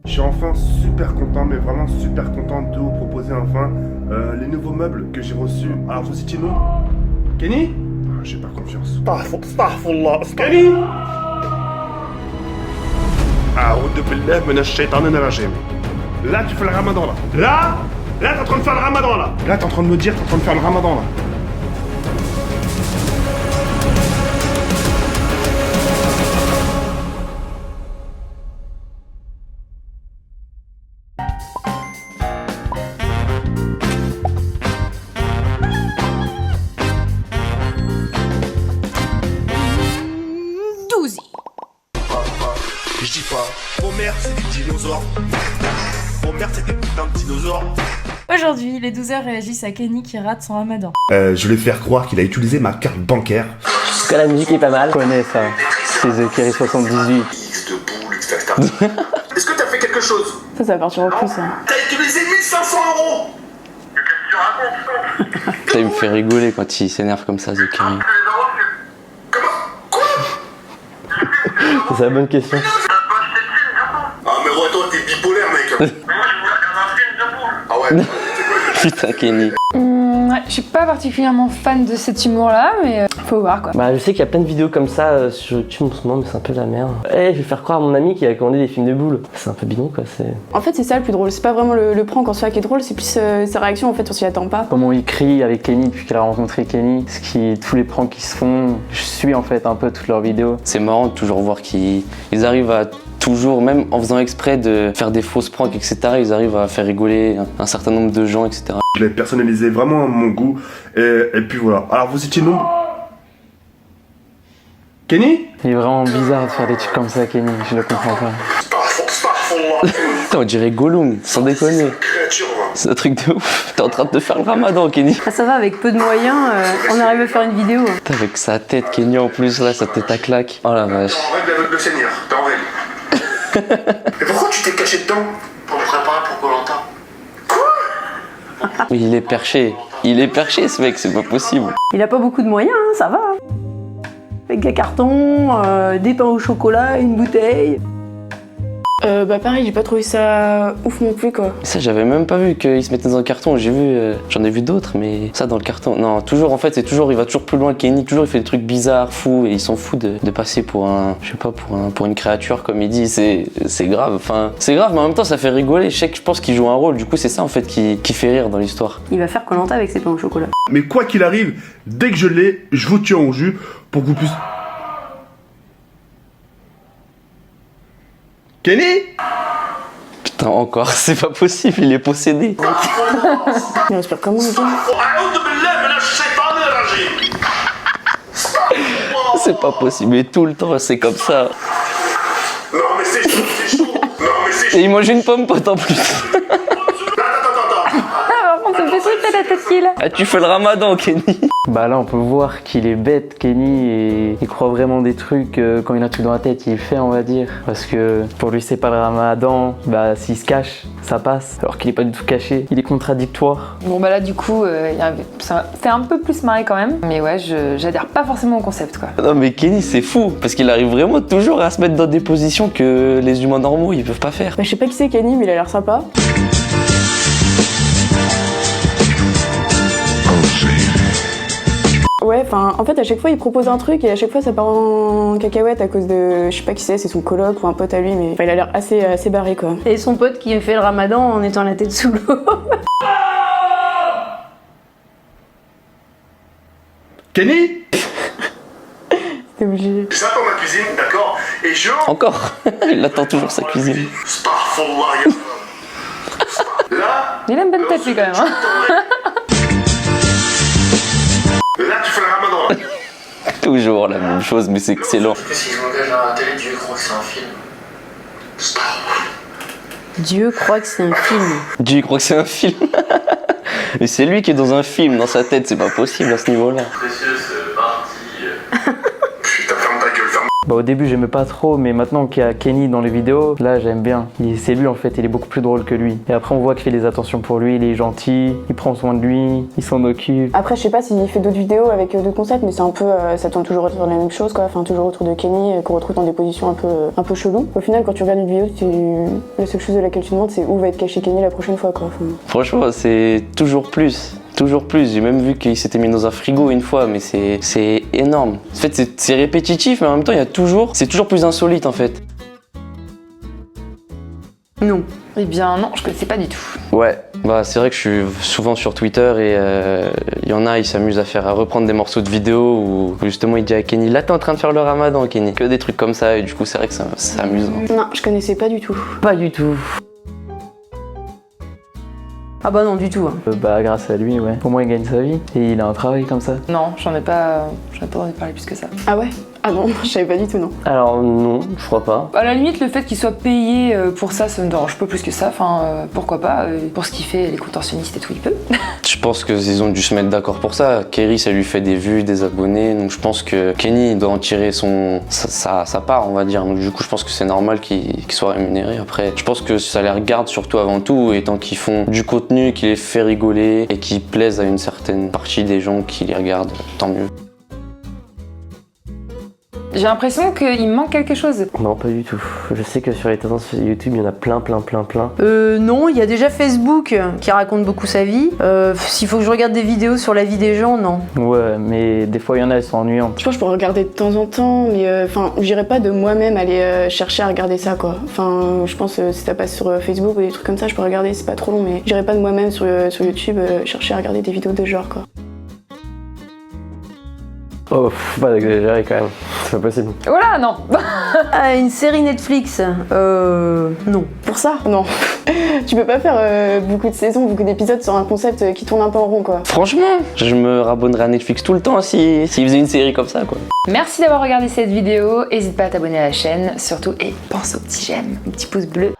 Je suis enfin super content, mais vraiment super content de vous proposer enfin les nouveaux meubles que j'ai reçus. Alors vous étiez non Kenny? Ah, j'ai pas confiance. Astaghfirullah. Kenny? A'udhu billah minash shaitanir rajim. Là tu fais le ramadan là. Là t'es en train de faire le ramadan là. Là t'es en train de me dire t'es en train de faire le ramadan là. Je dis pas, mon mère c'est des dinosaures. Mon mère c'est des putains de dinosaures. Aujourd'hui, les 12h réagissent à Kenny qui rate son ramadan. Je vais faire croire qu'il a utilisé ma carte bancaire. En tout cas, la musique est pas mal. Je connais ça. C'est The Kerry 78. X de boule, Est-ce que t'as fait quelque chose? Ça va partir au plus, ça. T'as utilisé 1500 €. Ça, il me fait rigoler quand il s'énerve comme ça, The Kerry. Comment? Quoi? C'est la bonne question. Ah mais ouais, toi t'es bipolaire mec. Ah ouais. Putain, Kenny. Ouais, je suis pas particulièrement fan de cet humour-là, mais faut voir quoi. Bah, je sais qu'il y a plein de vidéos comme ça sur YouTube en ce moment, mais c'est un peu de la merde. Je vais faire croire à mon ami qui a commandé des films de boules. C'est un peu bidon quoi, c'est... En fait, c'est ça le plus drôle. C'est pas vraiment le prank en soi qui est drôle, c'est plus sa réaction en fait, on s'y attend pas. Comment il crie avec Kenny depuis qu'il a rencontré Kenny, tous les pranks qui se font, je suis en fait un peu toutes leurs vidéos. C'est marrant de toujours voir qu'ils arrivent à toujours, même en faisant exprès de faire des fausses pranks, etc., ils arrivent à faire rigoler un certain nombre de gens, etc. Je l'ai personnalisé vraiment à mon goût, et puis voilà. Alors vous étiez nombreux. Kenny? Il est vraiment bizarre de faire des trucs comme ça, Kenny, je le comprends pas. Putain, on dirait Gollum, sans déconner. C'est un truc de ouf. T'es en train de te faire le ramadan, Kenny. Ah, ça va, avec peu de moyens, on arrive à faire une vidéo. Putain, avec sa tête, Kenny en plus, là, sa tête à claque. Oh la vache. T'es en règle avec le Seigneur, t'es en règle. Et pourquoi tu t'es caché dedans? Pour me préparer pour Koh-Lanta. Il est perché. Il est perché, ce mec, c'est pas possible. Il a pas beaucoup de moyens, hein, ça va. Avec des cartons, des pains au chocolat, une bouteille. Bah pareil, j'ai pas trouvé ça ouf non plus quoi. Ça, j'avais même pas vu qu'ils se mettaient dans un carton. J'ai vu, j'en ai vu d'autres, mais ça dans le carton. Non, toujours en fait, c'est toujours, il va toujours plus loin. Kenny, toujours, il fait des trucs bizarres, fous, et il s'en fout de passer pour un, je sais pas, pour une créature comme il dit. C'est grave. Enfin, c'est grave, mais en même temps, ça fait rigoler. Je pense qu'il joue un rôle. Du coup, c'est ça en fait qui fait rire dans l'histoire. Il va faire Koh-Lanta avec ses pains au chocolat. Mais quoi qu'il arrive, dès que je l'ai, je vous tiens au jus pour que vous puissiez... Kenny? Putain, encore, c'est pas possible, il est possédé. Il respire comment les gars? C'est pas possible, mais tout le temps, c'est comme ça. Non mais c'est chaud, c'est chaud. Non mais c'est chaud. Et il mange une pomme pote en plus. Ah, par contre, ça me fait tripper la tête qu'il a. Ah, tu fais le ramadan, Kenny. Bah là, on peut voir qu'il est bête, Kenny, et il croit vraiment des trucs. Quand il a un truc dans la tête, il fait, on va dire. Parce que pour lui, c'est pas le ramadan. Bah, s'il se cache, ça passe. Alors qu'il est pas du tout caché. Il est contradictoire. Bon bah là du coup, ça fait un peu plus marrer quand même. Mais ouais, j'adhère pas forcément au concept quoi. Non mais Kenny, c'est fou. Parce qu'il arrive vraiment toujours à se mettre dans des positions que les humains normaux, ils peuvent pas faire. Bah, je sais pas qui c'est Kenny, mais il a l'air sympa. Ouais, enfin, en fait, à chaque fois, il propose un truc et à chaque fois, ça part en cacahuète à cause de, je sais pas qui c'est son coloc ou un pote à lui, mais enfin, il a l'air assez barré, quoi. Et son pote qui a fait le ramadan en étant la tête sous l'eau. Kenny? C'était obligé. J'attends ma cuisine, d'accord? Et je... Encore. Il attend toujours sa cuisine. Astaghfirullah. Là, Il a une bonne tête lui quand même. Hein. là tu fais le ramadan. Là. Toujours la même chose, mais c'est excellent. Parce que si je m'engage à la télé, Dieu croit que c'est un film. Dieu croit que c'est un film. Dieu croit que c'est un film. Mais c'est lui qui est dans un film, dans sa tête, c'est pas possible à ce niveau-là. Précieuse partie. Putain, ferme ta gueule, ferme. Bah, au début j'aimais pas trop, mais maintenant qu'il y a Kenny dans les vidéos, là j'aime bien. C'est lui en fait, il est beaucoup plus drôle que lui. Et après on voit qu'il fait des attentions pour lui, il est gentil, il prend soin de lui, il s'en occupe. Après, je sais pas s'il fait d'autres vidéos avec d'autres concepts, mais c'est un peu, ça tourne toujours autour de la même chose, quoi. Enfin, toujours autour de Kenny, qu'on retrouve dans des positions un peu cheloues. Au final, quand tu regardes une vidéo, la seule chose de laquelle tu demandes, c'est où va être caché Kenny la prochaine fois, quoi. Enfin... Franchement, c'est toujours plus. Toujours plus. J'ai même vu qu'il s'était mis dans un frigo une fois, mais c'est énorme. En fait, c'est répétitif, mais en même temps, c'est toujours plus insolite, en fait. Non. Eh bien non, je connaissais pas du tout. Ouais, bah c'est vrai que je suis souvent sur Twitter et il y en a, ils s'amusent à reprendre des morceaux de vidéos où justement il dit à Kenny, là t'es en train de faire le ramadan Kenny, que des trucs comme ça et du coup c'est vrai que c'est amusant. Non, je connaissais pas du tout. Pas du tout. Ah bah non, du tout. Hein. Bah grâce à lui, ouais. Au moins il gagne sa vie et il a un travail comme ça. Non, j'en ai pas entendu parler plus que ça. Ah ouais? Ah non, je savais pas du tout, non. Alors non, je crois pas. À la limite, le fait qu'il soit payé pour ça me dérange pas plus que ça. Enfin, pourquoi pas. Pour ce qu'il fait, les contorsionnistes et tout, il peut. Je pense qu'ils ont dû se mettre d'accord pour ça. Kerry, ça lui fait des vues, des abonnés, donc je pense que Kenny doit en tirer sa part, on va dire. Donc du coup, je pense que c'est normal qu'il soit rémunéré. Après, je pense que ça les regarde surtout avant tout, et tant qu'ils font du contenu qui les fait rigoler et qui plaisent à une certaine partie des gens qui les regardent, tant mieux. J'ai l'impression qu'il me manque quelque chose. Non, pas du tout. Je sais que sur les tendances YouTube, il y en a plein. Non, il y a déjà Facebook qui raconte beaucoup sa vie. S'il faut que je regarde des vidéos sur la vie des gens, non. Ouais, mais des fois il y en a, elles sont ennuyantes. Je pense que je pourrais regarder de temps en temps, mais j'irais pas de moi-même aller chercher à regarder ça, quoi. Enfin, je pense si ça passe sur Facebook ou des trucs comme ça, je peux regarder, c'est pas trop long, mais j'irais pas de moi-même sur YouTube chercher à regarder des vidéos de ce genre, quoi. Oh, faut pas exagérer quand même, c'est pas possible. Voilà, non. Ah, une série Netflix, non. Pour ça, non. Tu peux pas faire beaucoup de saisons, beaucoup d'épisodes sur un concept qui tourne un peu en rond, quoi. Franchement, je me rabonnerais à Netflix tout le temps s'ils faisaient une série comme ça, quoi. Merci d'avoir regardé cette vidéo. N'hésite pas à t'abonner à la chaîne, surtout, et pense au petit j'aime, au petit pouce bleu.